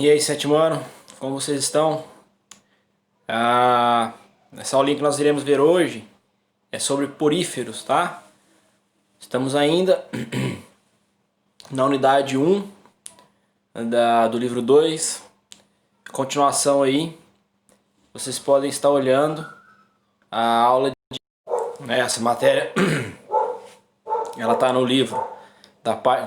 E aí, sétimo ano, como vocês estão? Essa aulinha que nós iremos ver hoje é sobre poríferos, tá? Estamos ainda na unidade 1 do livro 2, continuação aí. Vocês podem estar olhando a aula de essa matéria. Ela está no livro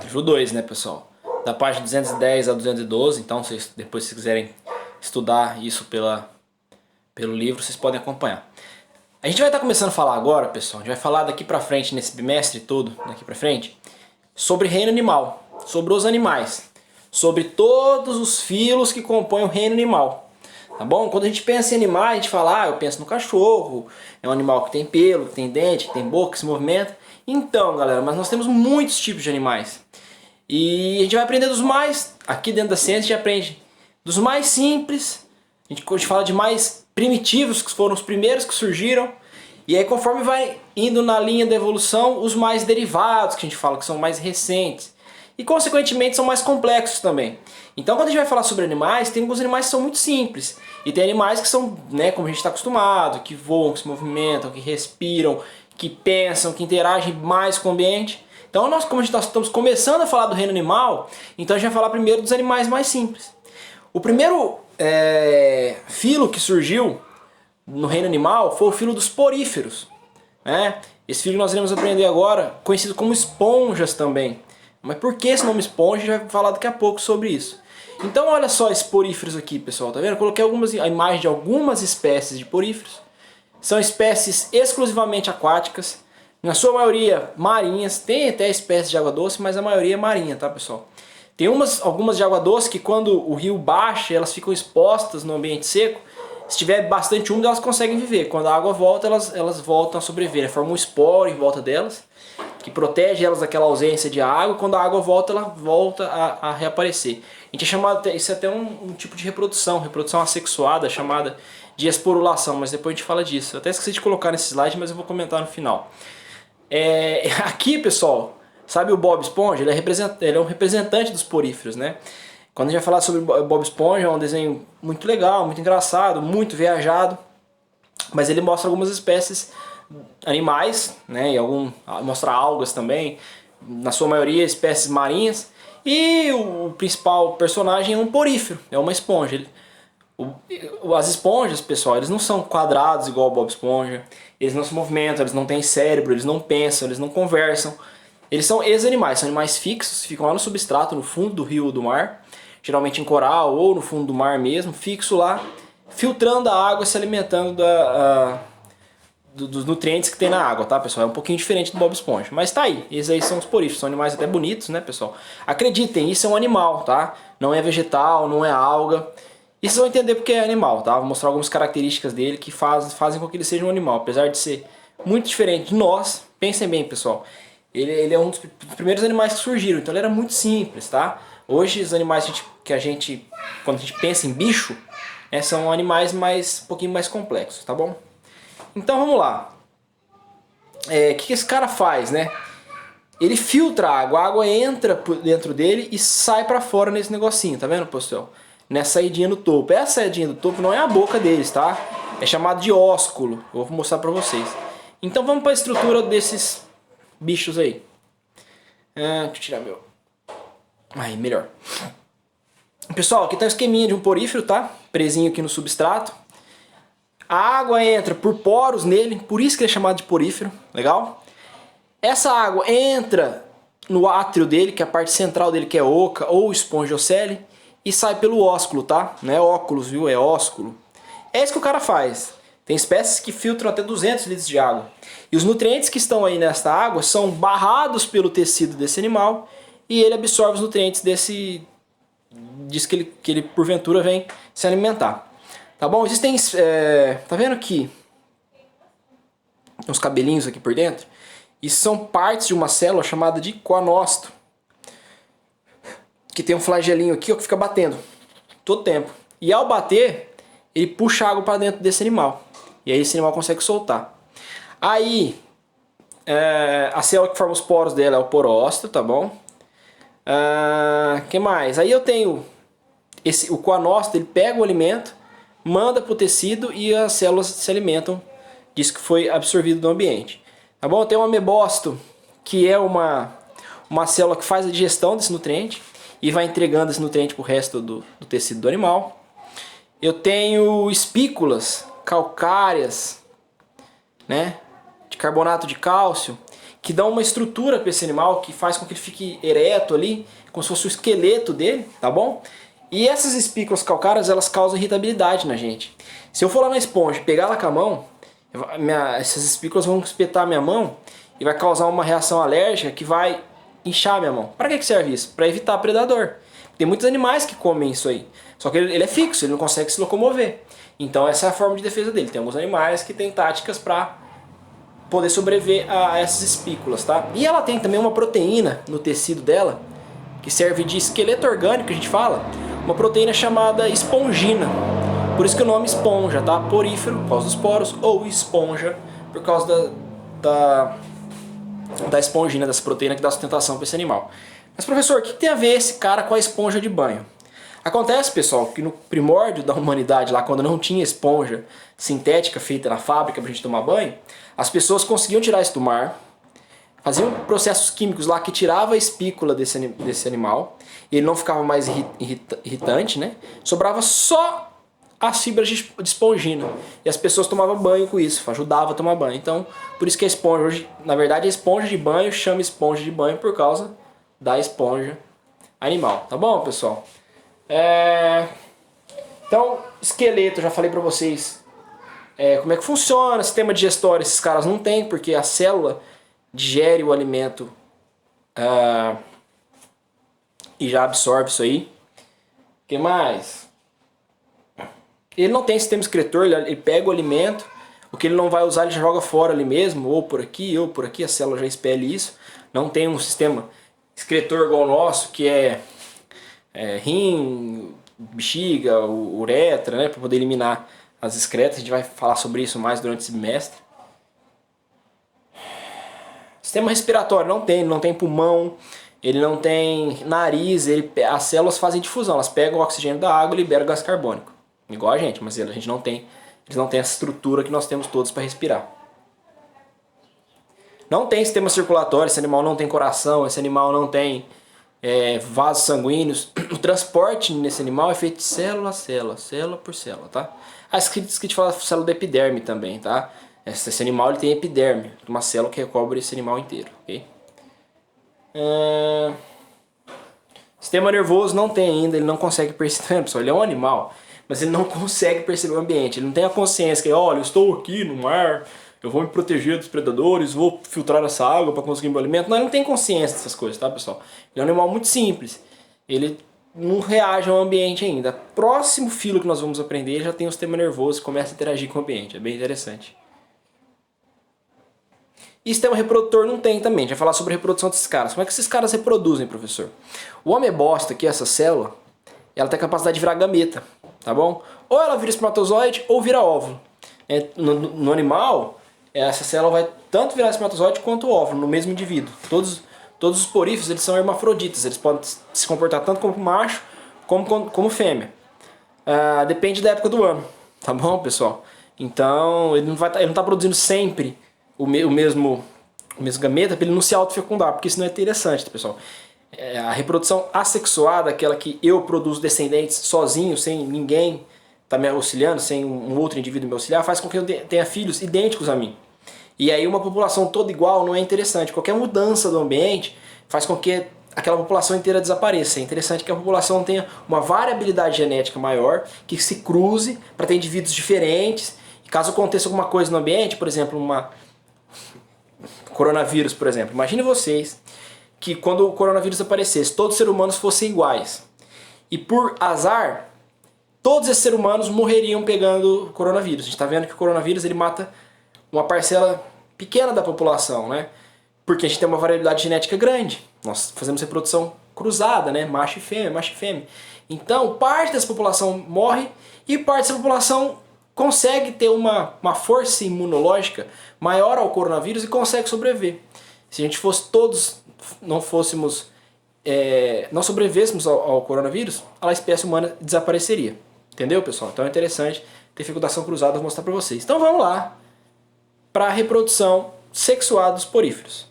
livro 2, né, pessoal? Da página 210 a 212, então depois se quiserem estudar isso pelo livro, vocês podem acompanhar. A gente vai estar começando a falar agora, pessoal, a gente vai falar daqui pra frente, nesse bimestre todo, daqui pra frente, sobre reino animal, sobre os animais, sobre todos os filos que compõem o reino animal, tá bom? Quando a gente pensa em animais, a gente fala, eu penso no cachorro, é um animal que tem pelo, que tem dente, que tem boca, que se movimenta. Então, galera, mas nós temos muitos tipos de animais. E a gente vai aprender dos mais, aqui dentro da ciência a gente aprende dos mais simples, a gente fala de mais primitivos, que foram os primeiros que surgiram, e aí conforme vai indo na linha da evolução, os mais derivados, que a gente fala que são mais recentes, e consequentemente são mais complexos também. Então quando a gente vai falar sobre animais, tem alguns animais que são muito simples, e tem animais que são, né, como a gente está acostumado, que voam, que se movimentam, que respiram, que pensam, que interagem mais com o ambiente. Então como estamos começando a falar do reino animal, então a gente vai falar primeiro dos animais mais simples. O primeiro filo que surgiu no reino animal foi o filo dos poríferos, né? Esse filo que nós iremos aprender agora, conhecido como esponjas também. Mas por que esse nome esponja? A gente vai falar daqui a pouco sobre isso. Então olha só esses poríferos aqui, pessoal, tá vendo? Eu coloquei a imagem de algumas espécies de poríferos. São espécies exclusivamente aquáticas, na sua maioria marinhas, tem até espécies de água doce, mas a maioria é marinha, tá, pessoal? Tem algumas de água doce que quando o rio baixa, elas ficam expostas no ambiente seco. Se tiver bastante úmido, elas conseguem viver. Quando a água volta, elas voltam a sobreviver. Formam um esporo em volta delas, que protege elas daquela ausência de água. Quando a água volta, ela volta a reaparecer. A gente chama isso até um tipo de reprodução assexuada, chamada de esporulação, mas depois a gente fala disso. Eu até esqueci de colocar nesse slide, mas eu vou comentar no final. Aqui, pessoal, sabe o Bob Esponja? Ele é um representante dos poríferos, né? Quando a gente vai falar sobre Bob Esponja, é um desenho muito legal, muito engraçado, muito viajado, mas ele mostra algumas espécies animais, né? Mostra algas também, na sua maioria espécies marinhas, e o principal personagem é um porífero, é uma esponja. As esponjas, pessoal, eles não são quadrados igual o Bob Esponja, eles não se movimentam, eles não têm cérebro, eles não pensam, eles não conversam. Eles são ex-animais, são animais fixos, ficam lá no substrato, no fundo do rio ou do mar, geralmente em coral ou no fundo do mar mesmo, fixo lá, filtrando a água, se alimentando dos nutrientes que tem na água, tá, pessoal? É um pouquinho diferente do Bob Esponja, mas tá aí, esses aí são os poríferos, são animais até bonitos, né, pessoal? Acreditem, isso é um animal, tá? Não é vegetal, não é alga. E vocês vão entender porque é animal, tá? Vou mostrar algumas características dele que fazem com que ele seja um animal. Apesar de ser muito diferente de nós, pensem bem, pessoal. Ele é um dos primeiros animais que surgiram, então ele era muito simples, tá? Hoje os animais quando a gente pensa em bicho, são animais um pouquinho mais complexos, tá bom? Então vamos lá. O que esse cara faz, né? Ele filtra a água entra dentro dele e sai pra fora nesse negocinho, tá vendo, pessoal? Nessa saidinha no topo. Essa saidinha do topo não é a boca deles, tá? É chamado de ósculo. Eu vou mostrar pra vocês. Então vamos para a estrutura desses bichos aí. Deixa eu tirar meu... Aí, melhor. Pessoal, aqui tá o esqueminha de um porífero, tá? Presinho aqui no substrato. A água entra por poros nele, por isso que ele é chamado de porífero. Legal? Essa água entra no átrio dele, que é a parte central dele, que é oca ou espongiocele, e sai pelo ósculo, tá? Não é óculos, viu? É ósculo. É isso que o cara faz. Tem espécies que filtram até 200 litros de água. E os nutrientes que estão aí nesta água são barrados pelo tecido desse animal e ele absorve os nutrientes disso que ele porventura vem se alimentar. Tá bom? Existem... tá vendo aqui? Tem uns cabelinhos aqui por dentro. Isso são partes de uma célula chamada de coanócito, que tem um flagelinho aqui, ó, que fica batendo todo tempo. E ao bater, ele puxa água para dentro desse animal. E aí esse animal consegue soltar. Aí, a célula que forma os poros dela é o porócito, tá bom? Que mais? Aí eu tenho o coanócito ele pega o alimento, manda para o tecido e as células se alimentam disso que foi absorvido do ambiente. Tá bom? Tem um amebócito, que é uma célula que faz a digestão desse nutriente e vai entregando esse nutriente para o resto do tecido do animal. Eu tenho espículas calcárias, né, de carbonato de cálcio, que dão uma estrutura para esse animal, que faz com que ele fique ereto ali, como se fosse o esqueleto dele, tá bom? E essas espículas calcárias, elas causam irritabilidade na gente. Se eu for lá na esponja e pegar ela com a mão, essas espículas vão espetar a minha mão e vai causar uma reação alérgica que vai inchar a minha mão. Para que serve isso? Para evitar predador. Tem muitos animais que comem isso aí. Só que ele é fixo, ele não consegue se locomover. Então essa é a forma de defesa dele. Tem alguns animais que têm táticas para poder sobreviver a essas espículas, tá? E ela tem também uma proteína no tecido dela, que serve de esqueleto orgânico, que a gente fala, uma proteína chamada espongina. Por isso que o nome esponja, tá? Porífero, por causa dos poros, ou esponja, por causa da espongina, dessa proteína que dá sustentação para esse animal. Mas professor, o que tem a ver esse cara com a esponja de banho? Acontece, pessoal, que no primórdio da humanidade, lá quando não tinha esponja sintética feita na fábrica pra gente tomar banho, as pessoas conseguiam tirar isso do mar, faziam processos químicos lá que tirava a espícula desse animal, e ele não ficava mais irritante, né? Sobrava só as fibras de espongina. E as pessoas tomavam banho com isso, ajudava a tomar banho. Então, por isso que a esponja, hoje, na verdade, a esponja de banho chama esponja de banho por causa da esponja animal. Tá bom, pessoal? Então, esqueleto, já falei pra vocês como é que funciona, sistema digestório esses caras não tem, porque a célula digere o alimento e já absorve isso aí. O que mais? Ele não tem sistema excretor, ele pega o alimento, o que ele não vai usar ele já joga fora ali mesmo, ou por aqui, a célula já expele isso. Não tem um sistema excretor igual o nosso, que é rim, bexiga, uretra, né, para poder eliminar as excretas. A gente vai falar sobre isso mais durante esse bimestre. Sistema respiratório ele não tem pulmão, ele não tem nariz, as células fazem difusão, elas pegam o oxigênio da água e liberam gás carbônico. Igual a gente, mas eles não têm essa estrutura que nós temos todos para respirar. Não tem sistema circulatório, esse animal não tem coração, esse animal não tem vasos sanguíneos. O transporte nesse animal é feito de célula a célula, célula por célula, tá? A script fala célula da epiderme também, tá? Esse animal ele tem epiderme, uma célula que recobre esse animal inteiro, ok? Sistema nervoso não tem ainda, ele não consegue perceber, pessoal, ele é um animal, mas ele não consegue perceber o ambiente, ele não tem a consciência que, olha, eu estou aqui no mar, eu vou me proteger dos predadores, vou filtrar essa água para conseguir meu alimento. Não, ele não tem consciência dessas coisas, tá, pessoal? Ele é um animal muito simples, ele não reage ao ambiente ainda. Próximo filo que nós vamos aprender, ele já tem o sistema nervoso e começa a interagir com o ambiente, é bem interessante. E sistema reprodutor não tem também, a gente vai falar sobre a reprodução desses caras. Como é que esses caras reproduzem, professor? O amebócito aqui, essa célula, ela tem a capacidade de virar gameta, tá bom? Ou ela vira espermatozoide ou vira óvulo. No animal, essa célula vai tanto virar espermatozoide quanto óvulo, no mesmo indivíduo. Todos os poríferos, eles são hermafroditas, eles podem se comportar tanto como macho como fêmea. Depende da época do ano, tá bom, pessoal? Então, ele não tá produzindo sempre o mesmo gameta para ele não se autofecundar, porque isso não é interessante, pessoal. A reprodução assexuada, aquela que eu produzo descendentes sozinho, sem ninguém tá me auxiliando, sem um outro indivíduo me auxiliar, faz com que eu tenha filhos idênticos a mim. E aí uma população toda igual não é interessante. Qualquer mudança do ambiente faz com que aquela população inteira desapareça. É interessante que a população tenha uma variabilidade genética maior, que se cruze para ter indivíduos diferentes. E caso aconteça alguma coisa no ambiente, por exemplo, coronavírus, por exemplo. Imagine vocês que quando o coronavírus aparecesse, todos os seres humanos fossem iguais. E por azar, todos esses seres humanos morreriam pegando coronavírus. A gente está vendo que o coronavírus ele mata uma parcela pequena da população, né? Porque a gente tem uma variabilidade genética grande. Nós fazemos reprodução cruzada, né? Macho e fêmea, macho e fêmea. Então, parte dessa população morre e parte dessa população consegue ter uma força imunológica maior ao coronavírus e consegue sobreviver. Se a gente fosse todos, não fôssemos nós sobrevivêssemos ao coronavírus, a espécie humana desapareceria. Entendeu, pessoal? Então é interessante ter fecundação cruzada, vou mostrar para vocês. Então vamos lá para a reprodução sexuada dos poríferos.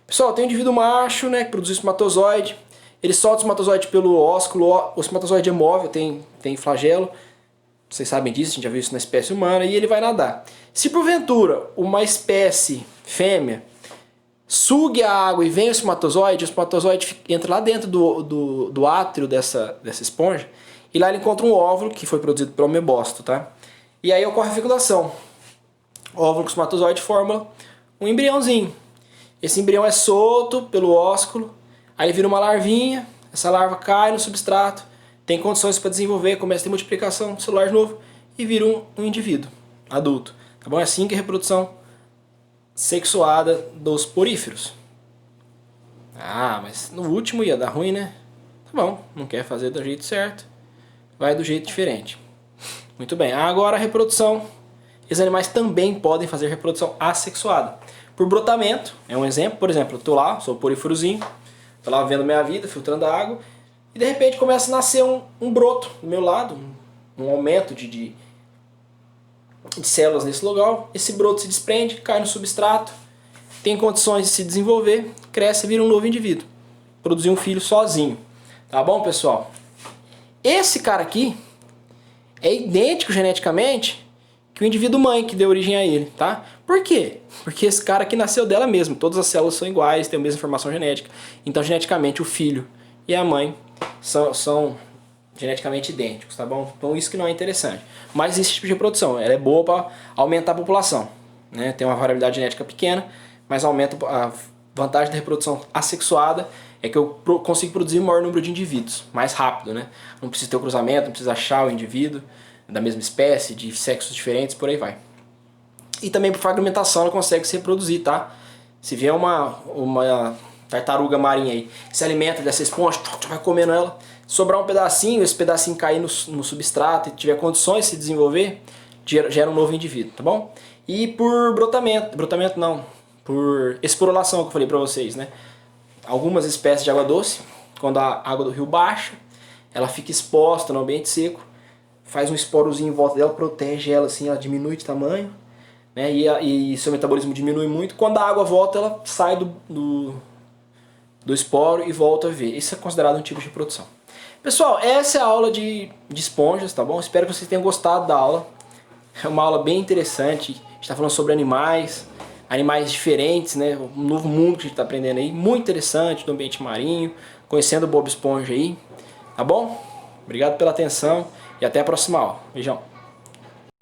Pessoal, tem um indivíduo macho, né, que produz espermatozoide. Ele solta o espermatozoide pelo ósculo, o espermatozoide é móvel, tem flagelo. Vocês sabem disso, a gente já viu isso na espécie humana, e ele vai nadar. Se porventura uma espécie fêmea sugue a água e vem o espermatozoide entra lá dentro do átrio dessa esponja, e lá ele encontra um óvulo que foi produzido pelo amebócito, tá? E aí ocorre a fecundação. O óvulo com o espermatozoide forma um embriãozinho. Esse embrião é solto pelo ósculo, aí ele vira uma larvinha, essa larva cai no substrato, tem condições para desenvolver, começa a ter multiplicação celular de novo e vira um indivíduo adulto. Tá bom? É assim que é a reprodução sexuada dos poríferos. Ah, mas no último ia dar ruim, né? Tá bom, não quer fazer do jeito certo, vai do jeito diferente. Muito bem, agora a reprodução. Esses animais também podem fazer reprodução assexuada. Por brotamento, é um exemplo. Por exemplo, eu estou lá, sou o poríferozinho, estou lá vivendo minha vida, filtrando a água, e de repente começa a nascer um broto do meu lado, um aumento de células nesse lugar. Esse broto se desprende, cai no substrato, tem condições de se desenvolver, cresce e vira um novo indivíduo. Produzir um filho sozinho. Tá bom, pessoal? Esse cara aqui é idêntico geneticamente que o indivíduo mãe que deu origem a ele, tá? Por quê? Porque esse cara aqui nasceu dela mesmo, todas as células são iguais, têm a mesma informação genética. Então, geneticamente, o filho e a mãe são geneticamente idênticos, tá bom? Então, isso que não é interessante. Mas esse tipo de reprodução, ela é boa para aumentar a população, né? Tem uma variabilidade genética pequena, mas aumenta a vantagem da reprodução assexuada é que eu consigo produzir o maior número de indivíduos, mais rápido, né? Não precisa ter o cruzamento, não precisa achar o indivíduo da mesma espécie, de sexos diferentes, por aí vai. E também por fragmentação ela consegue se reproduzir, tá? Se vier uma tartaruga marinha aí, se alimenta dessa esponja, vai comendo ela, sobrar um pedacinho, esse pedacinho cair no substrato e tiver condições de se desenvolver, gera um novo indivíduo, tá bom? E por brotamento não, por esporulação que eu falei pra vocês, né? Algumas espécies de água doce, quando a água do rio baixa, ela fica exposta no ambiente seco, faz um esporozinho em volta dela, protege ela assim, ela diminui de tamanho, né? E seu metabolismo diminui muito. Quando a água volta, ela sai do esporo e volta a viver. Isso é considerado um tipo de reprodução. Pessoal, essa é a aula de esponjas, tá bom? Espero que vocês tenham gostado da aula. É uma aula bem interessante. A gente está falando sobre animais diferentes, né? Um novo mundo que a gente está aprendendo aí. Muito interessante, do ambiente marinho, conhecendo o Bob Esponja aí. Tá bom? Obrigado pela atenção e até a próxima aula. Beijão.